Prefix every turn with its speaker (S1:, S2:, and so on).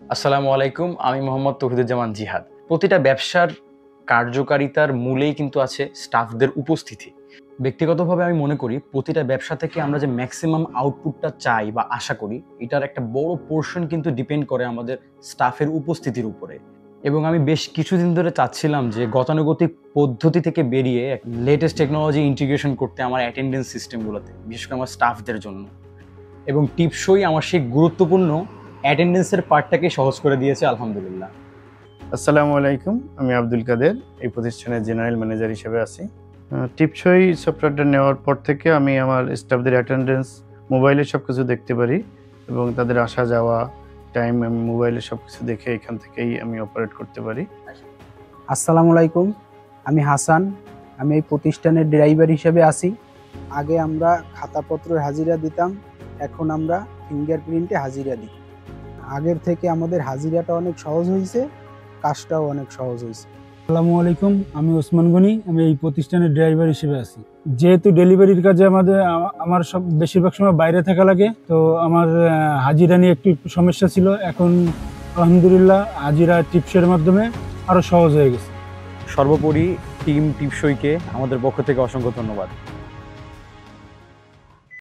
S1: আসসালামু আলাইকুম, আমি মোহাম্মদ তৌহিদুজ্জামান জিহাদ। প্রতিটা ব্যবসার কার্যকারিতার মূলেই কিন্তু আছে স্টাফদের উপস্থিতি। ব্যক্তিগতভাবে আমি মনে করি প্রতিটা ব্যবসা থেকে আমরা যে ম্যাক্সিমাম আউটপুটটা চাই বা আশা করি, এটার একটা বড় পোর্শন কিন্তু ডিপেন্ড করে আমাদের স্টাফের উপস্থিতির উপরে। এবং আমি বেশ কিছুদিন ধরে চাচ্ছিলাম যে গতানুগতিক পদ্ধতি থেকে বেরিয়ে লেটেস্ট টেকনোলজি ইন্টিগ্রেশন করতে আমার অ্যাটেন্ডেন্স সিস্টেমগুলোতে, বিশেষ করে আমার স্টাফদের জন্য। এবং টিপসই আমার সেই গুরুত্বপূর্ণ অ্যাটেন্ডেন্সের পার্টটাকে সহজ করে দিয়েছে আলহামদুলিল্লাহ।
S2: আসসালামু আলাইকুম, আমি আব্দুল কাদের, এই প্রতিষ্ঠানের জেনারেল ম্যানেজার হিসেবে আছি। টিপসই সফটওয়্যারটা নেওয়ার পর থেকে আমি আমার স্টাফদের অ্যাটেন্ডেন্স মোবাইলে সব কিছু দেখতে পারি এবং তাদের আসা যাওয়া টাইম আমি মোবাইলে সব কিছু দেখে এখান থেকেই আমি অপারেট করতে পারি।
S3: আসসালামু আলাইকুম, আমি হাসান, আমি এই প্রতিষ্ঠানের ড্রাইভার হিসেবে আছি। আগে আমরা খাতাপত্রের হাজিরা দিতাম, এখন আমরা ফিঙ্গারপ্রিন্টে হাজিরা দিই। আগের থেকে আমাদের হাজিরাটা অনেক সহজ হয়েছে, কাজটাও অনেক সহজ হয়েছে।
S4: আসসালামু আলাইকুম, আমি ওসমান গনি, আমি এই প্রতিষ্ঠানের ড্রাইভার হিসেবে আছি। যেহেতু ডেলিভারির কাজে আমার সব বেশিরভাগ সময় বাইরে থাকা লাগে, তো আমার হাজিরা নিয়ে একটু সমস্যা ছিল। এখন আলহামদুলিল্লাহ হাজিরা টিপসের মাধ্যমে আরো সহজ হয়ে গেছে।
S1: সর্বোপরি টিম টিপসইকে আমাদের পক্ষ থেকে অসংখ্য ধন্যবাদ।